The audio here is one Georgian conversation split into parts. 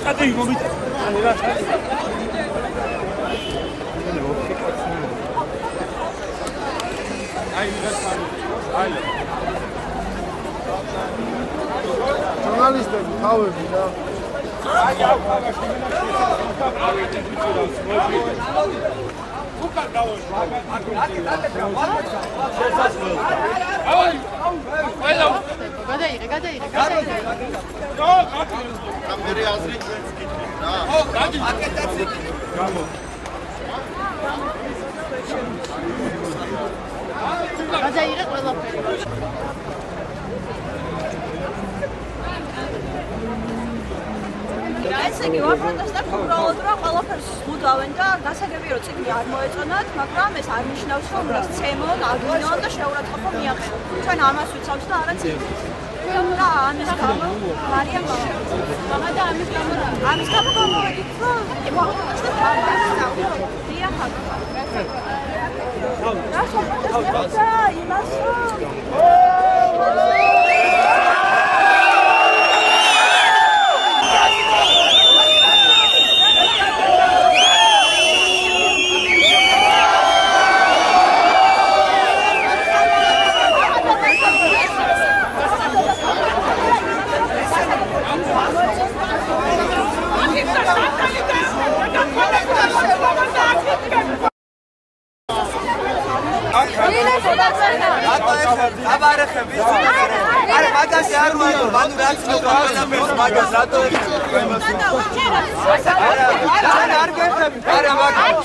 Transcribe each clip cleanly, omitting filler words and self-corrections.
Cadê o momento? Jornalistები, თავები და ესე იგი, ვაპროტესტებთ უბრალოდ, რომ ყველაფერს უდავენ და გასაგებია, რომ წიგნი არ მოეწონათ, მაგრამ ეს არ ნიშნავს, რომ მას ცემონ, აგინონ და შეურაცხყოფა მიაყენონ. ჩვენ ამას ვიცავთ და არა წიგნს. და ამის გამო მარიამ მამა და ამის გამო გამოვედით, რომ ვაპროტესტებთ ამას და დიახ. რა შეფასებთ და იმას Are magasi ar roido, manu rats no magas rato. Ar gexebi. Are magasi.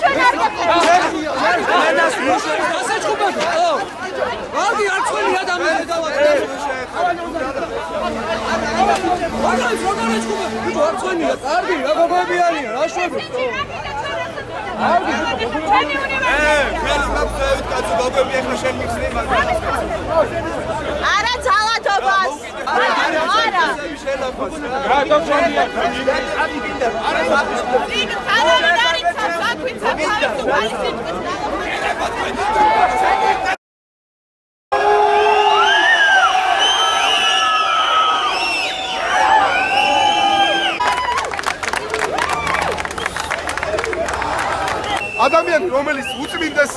Valdi ar ცხელი ადამიანი დავაკეთე. მაგას როგორ ეჩქუბები? არ ცხელია, კარგი, რა გოგოები არიან, რა შვები? არა ძალადობას. არა. ადამიანი, რომელიც უწმინდეს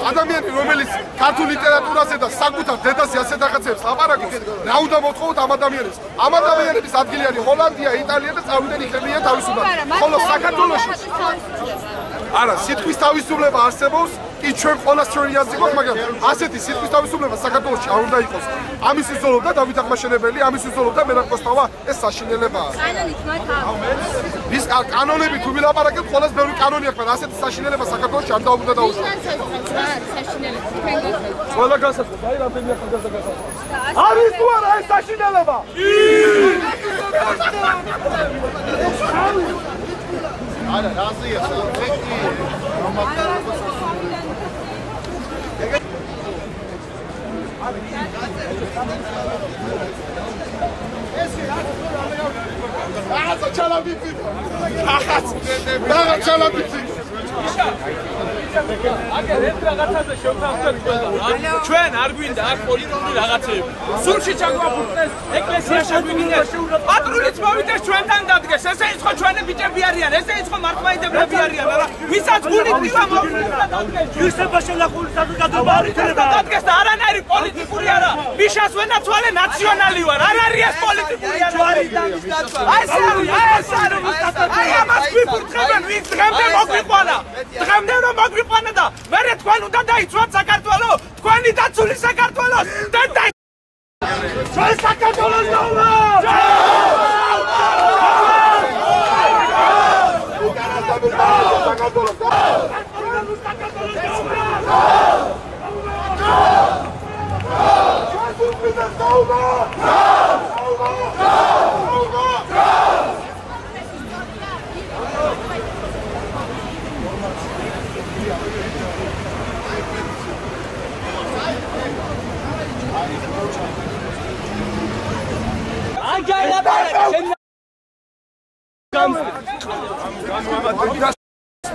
ადამიანი, რომელიც ქართულ ლიტერატურაზე და საკუთარ დედაზე ასეთ რაღაცებს აპარაკობს, რა უნდა მოთხოვოთ ამ ადამიანებს? ამ ადამიანების ადგილი არის ჰოლანდია, იტალია და წავიდნენ იქნებიან თავისუფლად. ხოლო საქართველოში არა, სიტყვის თავისუფლება არსებობს, კი ჩვენ ყოველას ჩვენი აზრი გვაქვს, მაგრამ ასეთი სიტყვის თავისუფლება საქართველოში არ უნდა იყოს. ამის იზოლობდა დავით აღმაშენებელი, ამის იზოლობდა მერაბ კოსტავა, ეს საშინელებაა. კანონით მოითავა. ის კანონები თუ ვილაპარაკებთ, ყოველას ბევრი კანონი აქვს, მაგრამ ასეთი საშინელება საქართველოში არ დაუბრუნდა დაუშვა. ყველა გასაცხადო, აი რამდენი ახალგაზრდა გასაცხადო. არის თუ არა ეს საშინელება? არა, რაზეა საფექტი, რომ რაღაცა ჩალაბიცი. რაღაცა ჩალაბიცი. აგერ ერთ რაღაცაზე შევთავაზეთ ყველა. ჩვენ არ გვინდა აქ პოლიტიკური რაღაცები. სულში ჩაგვაფუტეს, ეკლესიაში გვინდა. პატრულიც მოვიდეს ჩვენთან დადგეს. ესე ის ხო ჩვენი ბიჭები არიან, ესე ის ხო მართლმადიდებლები არიან, მაგრამ ვისაც გული ტკივა მოვიდეს დადგეს. ვისება შელახული საზოგადოება არ იქნება. დადგეს და არანაირი პოლიტიკური არა. ვიშას ვენაცვალე ნაციონალი ვარ. არ არის ეს პოლიტიკური არა. აი ეს აი ამას გვიფურთხებენ, ვინც დღემდე მოგვიყვანა. დღემდე რომ მოგვიყვანა და მერე თქვენ უნდა დაიცვათ საქართველო, თქვენი დაცული საქართველოს და ჩვენ საქართველოს დავა!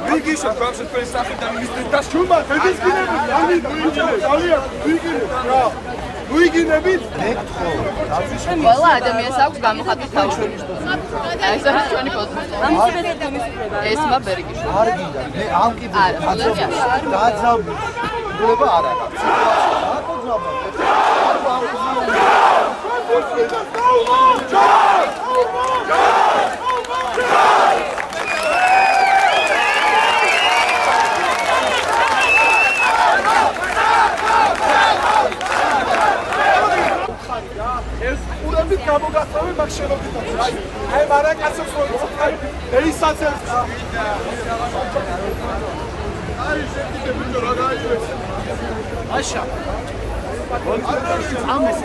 Bigi მივიშოთ გვამშეთ თქვენი სახელიდან მინისტრის და შულმა დედისკინები ძალიან ვიგინებთ რა ვიგინებით ყველა ადამიანს აქვს გამოხატვის თავი. ეს არის ჩვენი პოზიცია. ეს მაბერგიშვილი. არ გინდა მე ამ კიდე დაძაბული ულება არ აქვს ეს ყურებით გამოგასწავე მაგ შენობიდან. აი მარაკაცებს რო იწახარ ეისაცებს. აი შეკიდე ბიჭო რა გაივეს. აშა. ამეს.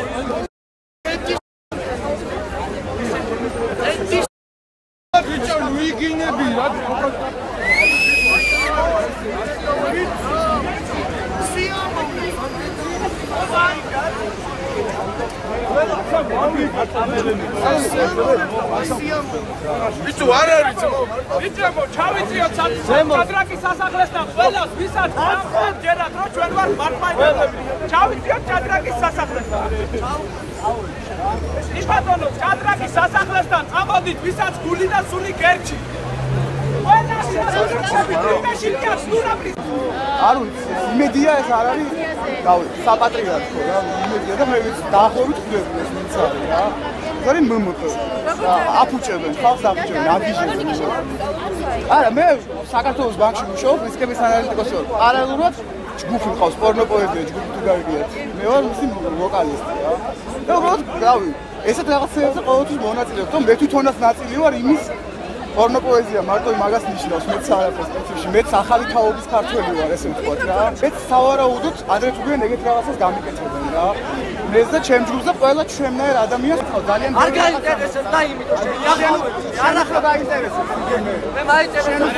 ბიჭო ვიგინები რა. ბიჭო არ არის ძმო ბიჭო ჩავიწიოთ ჭადრაკის სასახლესთან ყველას ვისაც ამხოლოდ ჯერათ რომ ჩვენ ვარ მართლმადიდებლები ჩავიწიოთ ჭადრაკის სასახლესთან იფატონო ჭადრაკის სასახლესთან წამოდით ვისაც გული და სული გერჩი ყველას არ ვიცი იმედია ეს არ არის გავი საპატრიარქო რა იმედია და მე ვიცი დაახლოებით ხვდები ეს ვინც არის რა ეს არის მმპ რა აფუჭებენ ხალხს აფუჭებენ აგიჟებენ არა მე საქართველოს ბანკში მუშაობ რისკების ანალიტიკოსი ვარ პარალელურად ჯგუფი მყავს პორნოპოეზია ჯგუფი თუ გავიგეთ მე ვარ მისი ვოკალისტი რა და უბრალოდ გავი ესეთ რაღაცებზე ყოველთვის მონაწილეობ თუმცა მე თვითონაც ნაწილი ვარ იმის პორნოპოეზია მარტო იმას ნიშნავს მეც არაფერს პრინციპში მეც ახალი თაობის ქართველი ვარ ესე ვთქვათ რა მეც სავარაუდოდ ადრე თუ ვინ ეგეთ რაღაცას გამიკეთებენ რა მეც და ჩემ ჯგუფს და ყველა ჩვენნაირ ადამიანს ხავ ძალიან არ გაინტერესებს და იმიტომ რომ არ ახლა გაინტერესებს მე მაინტერესებს